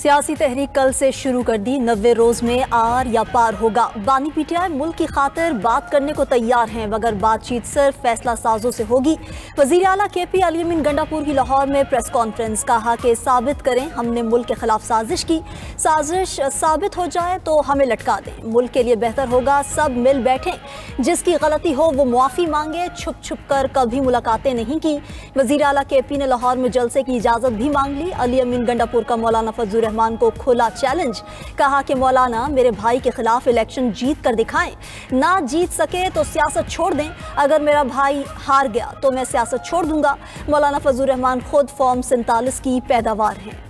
सियासी तहरीक कल से शुरू कर दी। 90 रोज में आर या पार होगा। बानी पीटीआई मुल्क की खातिर बात करने को तैयार हैं, मगर बातचीत सिर्फ फैसला साजों से होगी। वजीर आला केपी अली अमीन गंडापुर की लाहौर में प्रेस कॉन्फ्रेंस, कहा कि साबित करें हमने मुल्क के खिलाफ साजिश की। साजिश साबित हो जाए तो हमें लटका दें। मुल्क के लिए बेहतर होगा सब मिल बैठें, जिसकी गलती हो वो मुआफ़ी मांगे। छुप छुप कर कभी मुलाकातें नहीं की। वजीर आला केपी ने लाहौर में जलसे की इजाज़त भी मांग ली। अली अमीन गंडापुर का मौलाना फजल रहमान को खुला चैलेंज, कहा कि मौलाना मेरे भाई के खिलाफ इलेक्शन जीत कर दिखाएं, ना जीत सके तो सियासत छोड़ दें। अगर मेरा भाई हार गया तो मैं सियासत छोड़ दूंगा। मौलाना फजल रहमान खुद फॉर्म 47 की पैदावार हैं।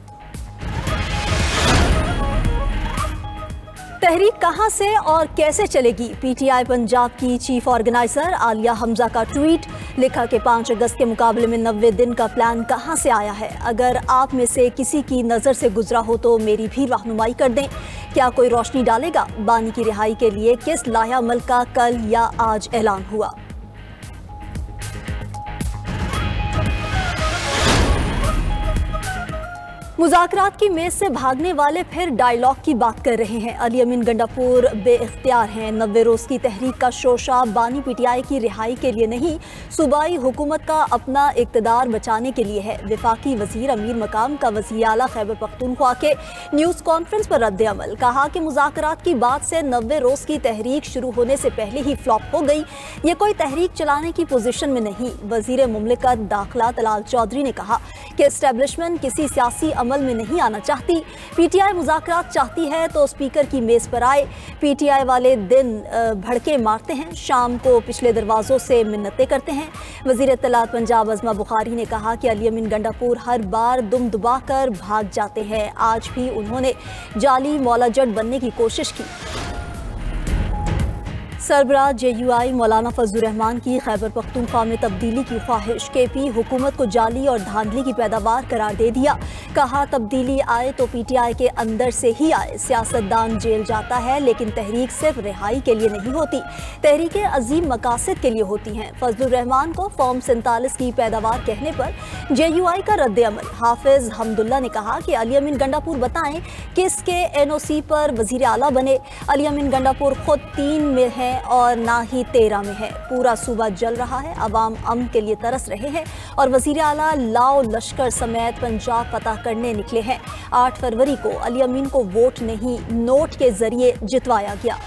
तहरीक कहां से और कैसे चलेगी? पीटीआई पंजाब की चीफ ऑर्गेनाइजर आलिया हमजा का ट्वीट, लिखा कि 5 अगस्त के मुकाबले में 90 दिन का प्लान कहां से आया है? अगर आप में से किसी की नज़र से गुजरा हो तो मेरी भी रहनुमाई कर दें। क्या कोई रोशनी डालेगा? बानी की रिहाई के लिए किस लाया अमल का कल या आज ऐलान हुआ? मुज़ाकरात की मेज से भागने वाले फिर डायलॉग की बात कर रहे हैं। अली अमीन गंडापुर बेइख्तियार हैं। 90 रोज़ की तहरीक का शोशा बानी पीटीआई की रिहाई के लिए नहीं, सूबाई हुकूमत का अपना इक़्तिदार बचाने के लिए है। वफाकी वज़ीर अमीर मकाम का वज़ीर आला खैबर पख्तूनख्वा के न्यूज़ कॉन्फ्रेंस पर रद्द अमल, कहा कि मुज़ाकरात की बात से 90 रोज़ की तहरीक शुरू होने से पहले ही फ्लॉप हो गई। ये कोई तहरीक चलाने की पोजीशन में नहीं। वज़ीर मुमलिकत दाखिला तलाल चौधरी ने कहा कि एस्टेब्लिशमेंट किसी सियासी अमल में नहीं आना चाहती। पीटीआई मुज़ाकरात चाहती है तो स्पीकर की मेज़ पर आए। पीटीआई वाले दिन भड़के मारते हैं, शाम को पिछले दरवाज़ों से मिन्नतें करते हैं। वज़ीर इत्तलात पंजाब अज़मा बुखारी ने कहा कि अली अमीन गंडापुर हर बार दुम दुबा कर भाग जाते हैं। आज भी उन्होंने जाली मौला जट बनने की कोशिश की। सरबराह JUI मौलाना फजल रहमान की खैबर पख्तूनख्वा में तब्दीली की ख्वाहिश, केपी हुकूमत को जाली और धांधली की पैदावार करार दे दिया। कहा तब्दीली आए तो पीटीआई के अंदर से ही आए। सियासतदान जेल जाता है लेकिन तहरीक सिर्फ रिहाई के लिए नहीं होती, तहरीकें अजीम मकासद के लिए होती हैं। फजल रहमान को फॉर्म 47 की पैदावार कहने पर JUI का रद्द अमल। हाफिज हमदुल्ला ने कहा कि अली अमीन गंडापुर बताएं किसके NOC पर वजीर आला बने। अली अमीन गंडापुर खुद 3 में है और ना ही 13 में है। पूरा सूबा जल रहा है, अवाम अमन के लिए तरस रहे हैं और वजीर आला लाओ लश्कर समेत पंजाब फतह करने निकले हैं। 8 फरवरी को अली अमीन को वोट नहीं नोट के जरिए जितवाया गया।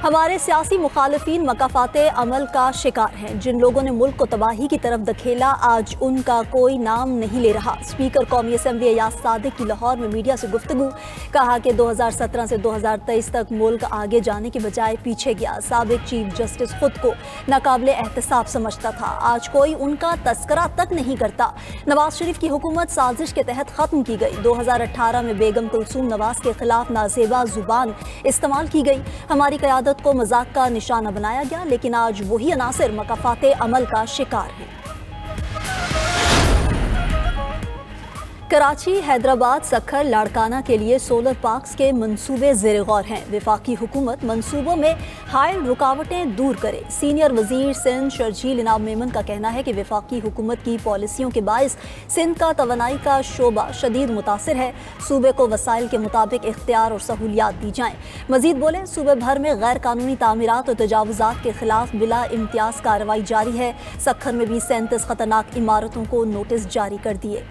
हमारे सियासी मुखालिफिन मकाफाते अमल का शिकार हैं। जिन लोगों ने मुल्क को तबाही की तरफ धकेला, आज उनका कोई नाम नहीं ले रहा। स्पीकर कौमी असम्बली अयाज सादिक की लाहौर में मीडिया से गुफ्तगू, कहा कि 2017 से 2023 तक मुल्क आगे जाने के बजाय पीछे गया। साबिक चीफ जस्टिस खुद को नाकाबिले एहतसाब समझता था, आज कोई उनका तस्करा तक नहीं करता। नवाज शरीफ की हुकूमत साजिश के तहत ख़त्म की गई। 2018 में बेगम कुलसूम नवाज के खिलाफ नाजेबा जुबान इस्तेमाल की गई। हमारी क़यादत को मजाक का निशाना बनाया गया, लेकिन आज वही अनासिर मकाफाते अमल का शिकार है। कराची, हैदराबाद, सखर, लाड़काना के लिए सोलर पार्क्स के मंसूबे ज़ेर गौर हैं। वफाकी हुकूमत मंसूबों में हायल रुकावटें दूर करे। सीनियर वजीर सिंध शर्जील इनाम मेमन का कहना है कि वफाकी हुकूमत की पॉलिसियों के बायस सिंध का तवानाई का शोबा शदीद मुतासिर है। सूबे को वसाइल के मुताबिक इख्तियार और सहूलियात दी जाएँ। मजीद बोले, सूबे भर में गैर कानूनी तामीरात और तजावुजात के खिलाफ बिला इम्तियाज कार्रवाई जारी है। सखर में भी 37 खतरनाक इमारतों को नोटिस जारी कर दिए।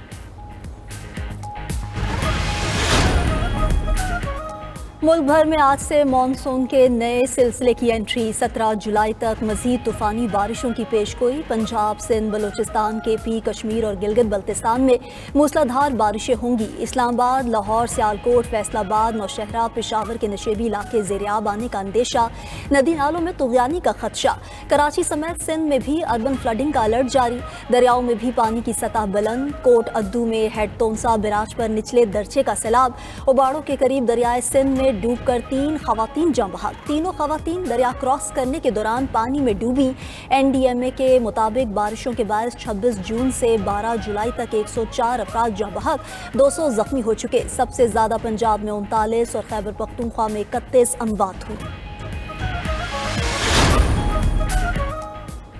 मुल्क भर में आज से मानसून के नए सिलसिले की एंट्री। 17 जुलाई तक मजीद तूफ़ानी बारिशों की पेशगोई। पंजाब, सिंध, बलूचिस्तान, KP, कश्मीर और गिलगित बल्तिस्तान में मूसलाधार बारिशें होंगी। इस्लामाबाद, लाहौर, सियालकोट, फैसलाबाद, नौशहरा, पेशावर के नशेबी इलाके ज़ेर-आब आने का अंदेशा। नदी नालों में तुग़यानी का खदशा। कराची समेत सिंध में भी अर्बन फ्लडिंग का अलर्ट जारी। दरियाओं में भी पानी की सतह बुलंद। कोट अद्दू में हेड तोंसा बैराज पर निचले दर्जे का सैलाब। उबाड़ों के करीब दरियाए सिंध में डूबकर 3 खवातीन जाँ बहक। तीनों खवातीन दरिया क्रॉस करने के दौरान पानी में डूबी। NDMA के मुताबिक बारिशों के बायस 26 जून से 12 जुलाई तक 104 अफराद जाँ बहक, 200 जख्मी हो चुके। सबसे ज्यादा पंजाब में 39 और खैबर पख्तूनख्वा में 31 अमवात हुई।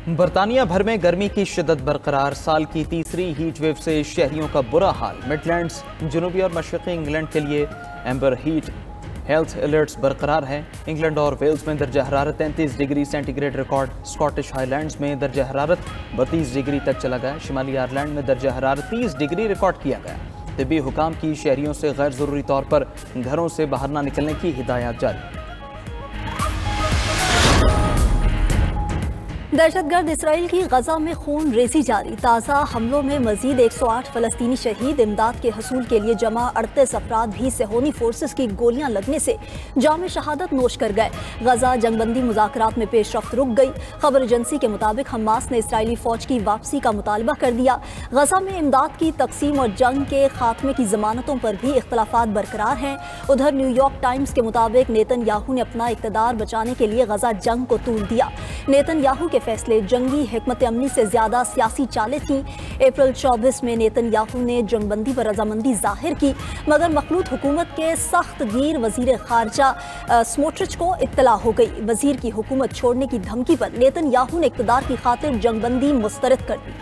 बरतानिया भर में गर्मी की शिद्दत बरकरार। साल की तीसरी हीट वेव से शहरियों का बुरा हाल। मिडलैंड्स, जनूबी और मशरक़ी इंग्लैंड के लिए एम्बर हीट हेल्थ अलर्ट्स बरकरार हैं। इंग्लैंड और वेल्स में दर्जा हरारत 33 degree centigrade record. Scottish highlands में दर्जा हरारत 32 डिग्री तक चला गया। शिमाली आयरलैंड में दर्जा हरारत 30 डिग्री रिकॉर्ड किया गया। तिब्बी हुकाम की शहरियों से गैर ज़रूरी तौर पर घरों से बाहर ना निकलने की हिदायत जारी। दहशतगर्द इसराइल की गजा में खून रेजी जारी। ताज़ा हमलों में मजीद 108 फलस्तीनी शहीद। इमदाद के हसूल के लिए जमा 38 अफराद भी सेहोनी फोर्सेस की गोलियां लगने से जाम शहादत नोश कर गए। गजा जंगबंदी मुज़ाकरात में पेशरफ्त रुक गई। खबर एजेंसी के मुताबिक हमास ने इसराइली फौज की वापसी का मुतालबा कर दिया। गजा में इमदाद की तकसीम और जंग के खात्मे की जमानतों पर भी इख्तलाफात बरकरार हैं। उधर न्यूयॉर्क टाइम्स के मुताबिक नेतन्याहू ने अपना इक़्तिदार बचाने के लिए गजा जंग को तूल दिया। नेतन्याहू के फैसले जंगी हिकमत अमली से ज्यादा सियासी चालें थीं। अप्रैल 24 में नेतन्याहू ने जंगबंदी पर रजामंदी जाहिर की, मगर मखलूत हुकूमत के सख्त गिर वजीर खारजा स्मोट्रिच को इत्तला हो गई। वजीर की हुकूमत छोड़ने की धमकी पर नेतन्याहू ने इक़्तिदार की खातिर जंगबंदी मुस्तरद कर दी।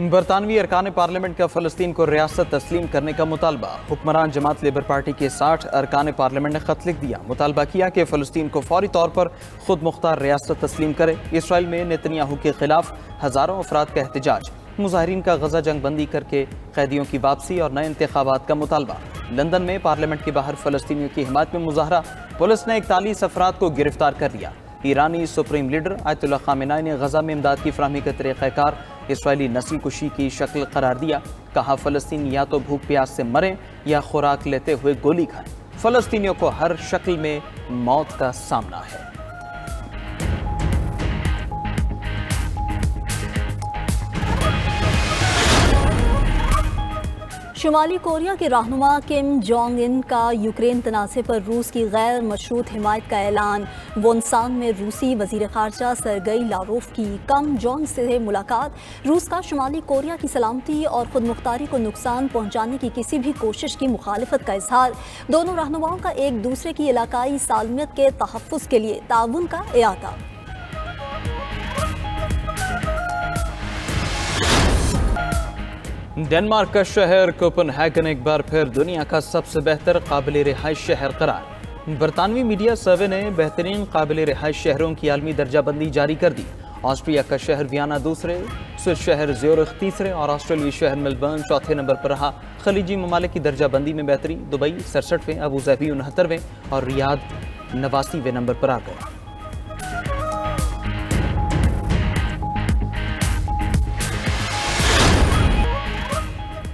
बरतानवी अरकान पार्लियामेंट का फ़लस्तीन को रियासत तस्लीम करने का मुतालबा। हुक्मरान जमात लेबर पार्टी के 60 अरकान पार्लियामेंट ने खत लिख दिया। मुतालबा किया कि फ़लस्तीन को फौरी तौर पर खुद मुख्तार रियासत तस्लीम करे। इसराइल में नेतन्याहू के खिलाफ हज़ारों अफराद का एहतजाज। मुजाहिरीन का गजा जंगबंदी करके कैदियों की वापसी और नए इंतखाबात का मुतालबा। लंदन में पार्लियामेंट के बाहर फ़लस्तीनियों की हिमायत में मुजाहरा। पुलिस ने 41 अफराद को गिरफ्तार कर लिया। ईरानी सुप्रीम लीडर आयतुल्ला खामेनी ने गजा में इमदाद की फराहमी का तरीक़ाकार इसराइली नस्ल कुशी की शक्ल करार दिया। कहा फ़लस्तीन या तो भूख प्यास से मरें या खुराक लेते हुए गोली खाएं। फ़लस्तीनियों को हर शक्ल में मौत का सामना है। शुमाली कोरिया के रहनुमा किम जोंग इन का यूक्रेन तनाज़े पर रूस की गैर मशरूत हिमायत का ऐलान। वोनसान में रूसी वज़ीर ख़ारजा सरगई लारोफ की कम जोंग से मुलाकात। रूस का शुमाली कोरिया की सलामती और खुद मुख्तारी को नुकसान पहुँचाने की किसी भी कोशिश की मुखालिफत का इजहार। दोनों रहनुमाओं का एक दूसरे की इलाकाई सालमियत के तहफ़्फ़ुज़ के लिए ताउन का इरादा। डेनमार्क का शहर कोपेनहेगन एक बार फिर दुनिया का सबसे बेहतर काबिल रिहाइश शहर करार। बरतानवी मीडिया सर्वे ने बेहतरीन काबिल रिहाइश शहरों की आलमी दर्जाबंदी जारी कर दी। ऑस्ट्रिया का शहर वियना दूसरे, स्विस शहर ज्यूरिख तीसरे और ऑस्ट्रेलियाई शहर मेलबर्न चौथे नंबर पर रहा। खलीजी ममालिक की दर्जाबंदी में बेहतरी। दुबई 67वें, अबू धाबी 69वें और रियाद 89वें नंबर पर आ गया।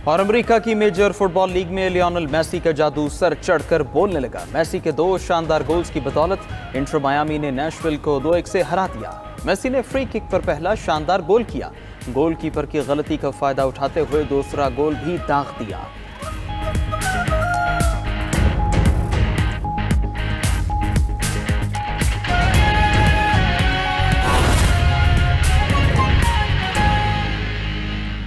और अमेरिका की मेजर फुटबॉल लीग में लियोनेल मेसी का जादू सर चढ़कर बोलने लगा। मेसी के 2 शानदार गोल्स की बदौलत इंटर मायामी ने नैशविल को 2-1 से हरा दिया। मेसी ने फ्री किक पर पहला शानदार गोल किया। गोलकीपर की गलती का फायदा उठाते हुए दूसरा गोल भी दाग दिया।